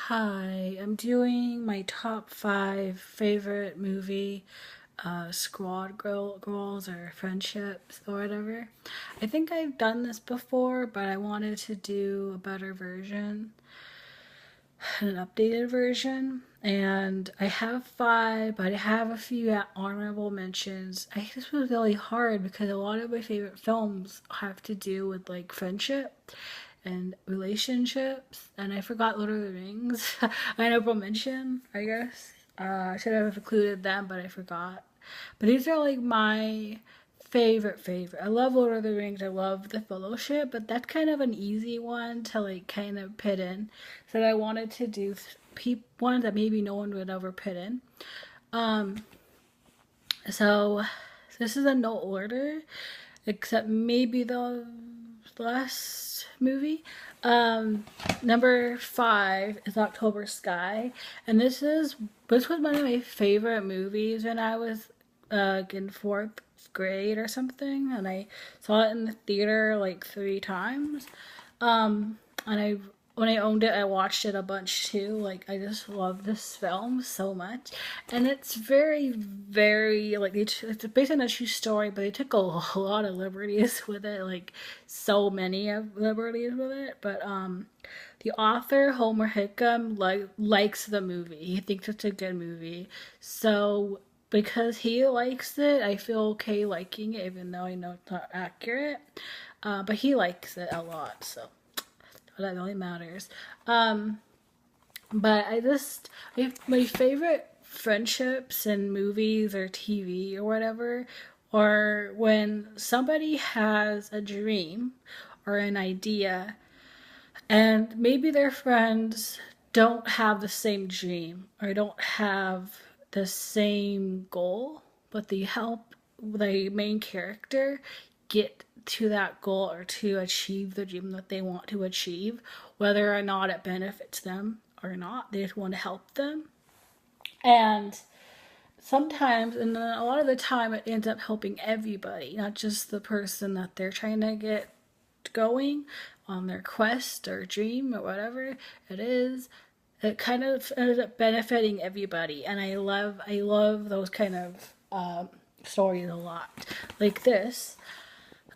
Hi, I'm doing my top five favorite movie girls or friendships or whatever. I think I've done this before, but I wanted to do a better version, an updated version. And I have five, but I have a few honorable mentions. This was really hard because a lot of my favorite films have to do with like friendship and relationships, and I forgot Lord of the Rings. Honorable mention, I guess. I should have included them, but I forgot. But these are like my favorite. I love Lord of the Rings. I love The Fellowship, but that's kind of an easy one to like kind of put in. So I wanted to do one that maybe no one would ever put in. Um, so this is in no order, except maybe the last movie. Number five is October Sky, and this was one of my favorite movies when I was in fourth grade or something, and I saw it in the theater like three times. And I when I owned it, I watched it a bunch too. Like I just love this film so much, and it's very like it's based on a true story, but they took a lot of liberties with it, like so many of liberties with it. But the author Homer Hickam likes the movie. He thinks it's a good movie, so because he likes it, I feel okay liking it, even though I know it's not accurate. But he likes it a lot, so that really matters. Um, but my favorite friendships in movies or TV or whatever, or when somebody has a dream or an idea and maybe their friends don't have the same dream or don't have the same goal, but they help the main character get to that goal or to achieve the dream that they want to achieve, whether or not it benefits them or not. They just want to help them. And sometimes, and a lot of the time, it ends up helping everybody, not just the person that they're trying to get going on their quest or dream or whatever it is. It kind of ended up benefiting everybody, and I love those kind of stories a lot. Like this,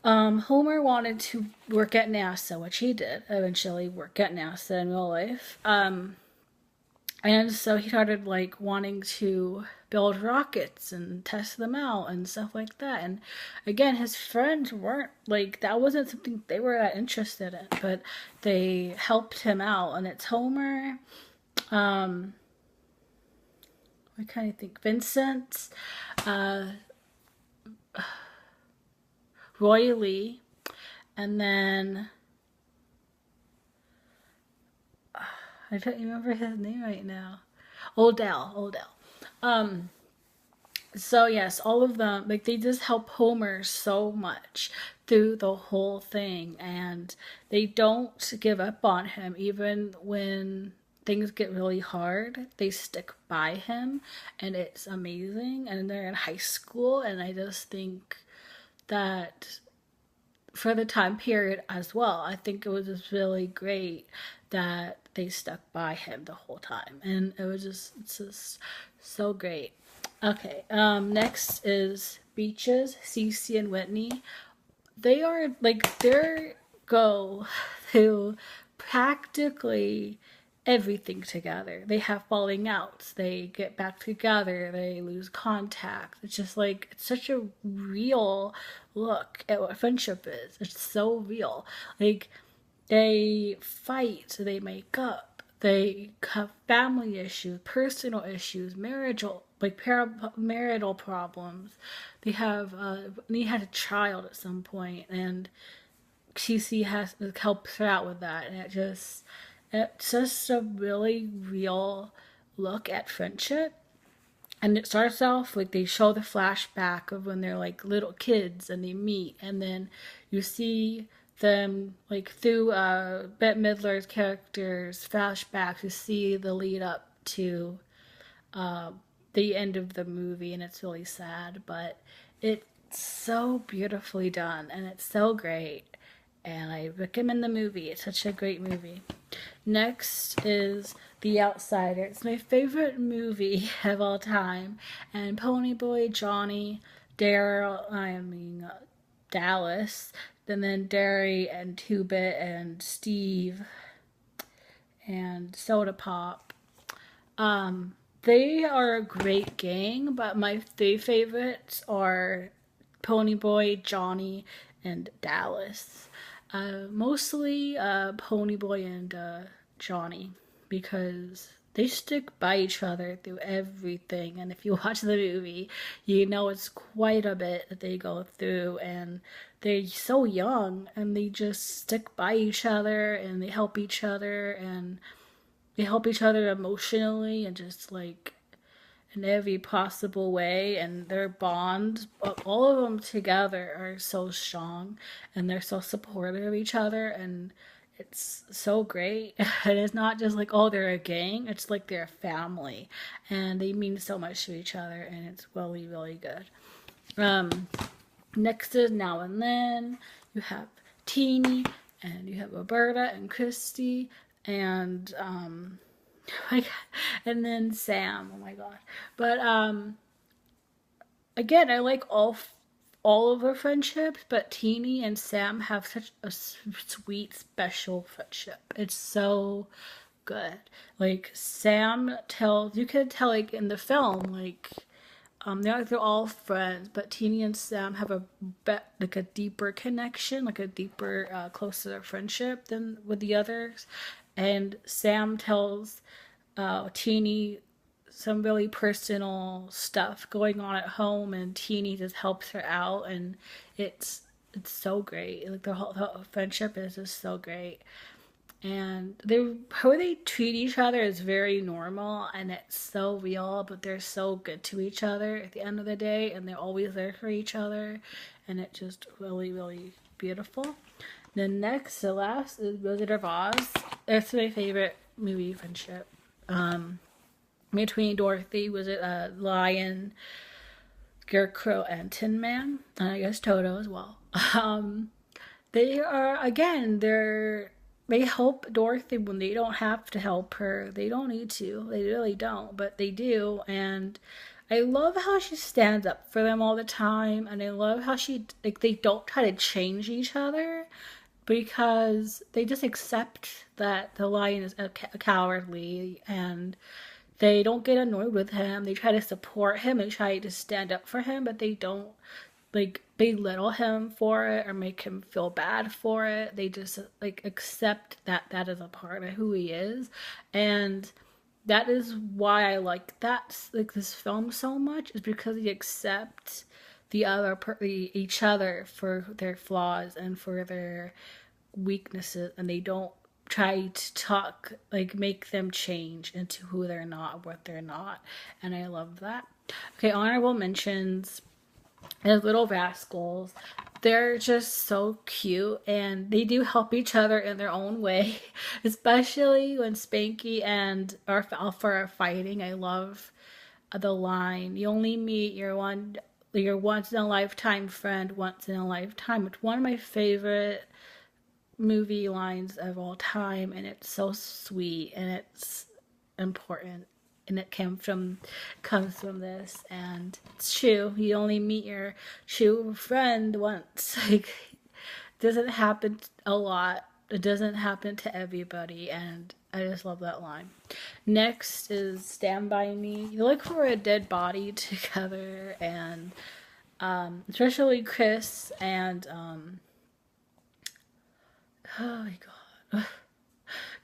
Homer wanted to work at NASA, which he did eventually work at NASA in real life. And so he started like wanting to build rockets and test them out and stuff like that. And again, his friends weren't like that wasn't something they were that interested in, but they helped him out. And it's Homer, um, I kind of think Vincent, uh, Roy Lee, and then I don't remember his name right now. Odell. Um, So yes, all of them like they just help Homer so much through the whole thing, and they don't give up on him even when things get really hard. They stick by him, and it's amazing. And they're in high school, and I just think that for the time period as well, I think it was just really great that they stuck by him the whole time, and it's just so great. Okay, next is Beaches, Cece and Whitney. They are like their go to practically everything together. They have falling outs, they get back together, they lose contact. It's just like it's such a real look at what friendship is. It's so real. Like they fight, they make up, they have family issues, personal issues, marital problems. They had a child at some point, and Cece has helps her out with that, and it's just a really real look at friendship. And it starts off like they show the flashback of when they're like little kids and they meet, and then you see them like through Bette Midler's character's flashbacks. You see the lead up to the end of the movie, and it's really sad, but it's so beautifully done and it's so great. and I recommend the movie. It's such a great movie. Next is The Outsider. It's my favorite movie of all time. And Ponyboy, Johnny, Dallas, and then Derry and Two-Bit and Steve and Soda Pop. They are a great gang, but my three favorites are Ponyboy, Johnny, and Dallas. Mostly Ponyboy and Johnny, because they stick by each other through everything. And if you watch the movie, you know it's quite a bit that they go through. And they're so young, and they just stick by each other, and they help each other, and they help each other emotionally, and just like in every possible way. And their bond, all of them together, are so strong, and they're so supportive of each other, and it's so great. And it's not just like, oh, they're a gang, it's like they're a family, and they mean so much to each other, and it's really, really good. Next is Now and Then. You have Teeny, and you have Roberta and Christy, and and then Sam. Oh my god! But again, I like all of their friendships, but Teeny and Sam have such a sweet, special friendship. It's so good. Like Sam tells, you can tell like in the film, like they're all friends, but Teeny and Sam have like a deeper connection, like a deeper, closer friendship than with the others. And Sam tells Teeny some really personal stuff going on at home, and Teeny just helps her out, and it's so great. Like the whole friendship is just so great. And how they treat each other is very normal, and it's so real, but they're so good to each other at the end of the day, and they're always there for each other, and it's just really, really beautiful. Then next, the last is Wizard of Oz. That's my favorite movie friendship. Between Dorothy, was it Lion, Scarecrow, and Tin Man, and I guess Toto as well. They are, again, they help Dorothy when they don't have to help her. They don't need to. They really don't, but they do. And I love how she stands up for them all the time, and I love how they don't try to change each other, because they just accept that the lion is cowardly, and they don't get annoyed with him. They try to support him and try to stand up for him, but they don't like belittle him for it or make him feel bad for it. They just like accept that that is a part of who he is. And that is why I like this film so much, is because they accept each other for their flaws and for their weaknesses, and they don't try to make them change into who they're not, what they're not. And I love that. Okay, honorable mentions as Little Rascals. They're just so cute, and they do help each other in their own way, especially when Spanky and Alpha are fighting. I love the line, "You only meet your once in a lifetime friend once in a lifetime." It's one of my favorite movie lines of all time, and it's so sweet, and it's important, and it comes from this, and it's true. You only meet your true friend once. Like, it doesn't happen a lot. It doesn't happen to everybody, and I just love that line. Next is Stand By Me. You look for a dead body together, and especially Chris and oh my god,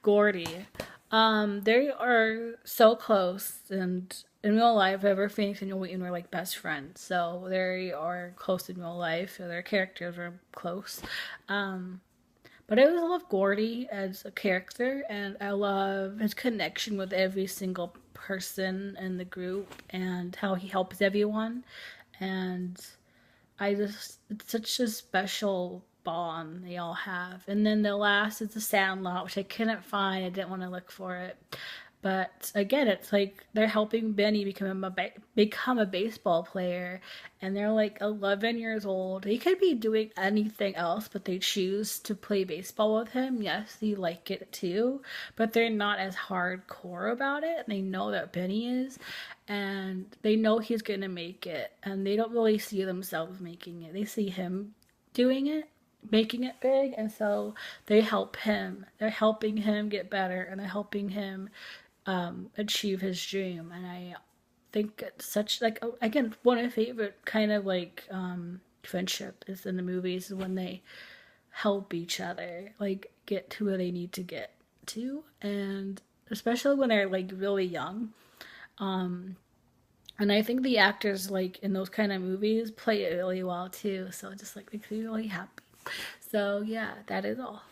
Gordy. They are so close, and in real life, ever Phoenix and Wheaton were like best friends. So they are close in real life. So their characters are close. But I always love Gordy as a character, and I love his connection with every single person in the group, and how he helps everyone. And it's such a special bond they all have. And then the last is The Sandlot, which I couldn't find. I didn't want to look for it. But again, it's like they're helping Benny become a baseball player, and they're like 11 years old. They could be doing anything else, but they choose to play baseball with him. Yes, they like it too, but they're not as hardcore about it. They know that Benny is, and they know he's gonna make it, and they don't really see themselves making it. They see him doing it, making it big, and so they help him. They're helping him get better, and they're helping him achieve his dream. And I think it's such like, again, one of my favorite kind of like friendship is in the movies when they help each other like get to where they need to get to, and especially when they're like really young. And I think the actors like in those kind of movies play it really well too, so it just like makes me really happy. So yeah, that is all.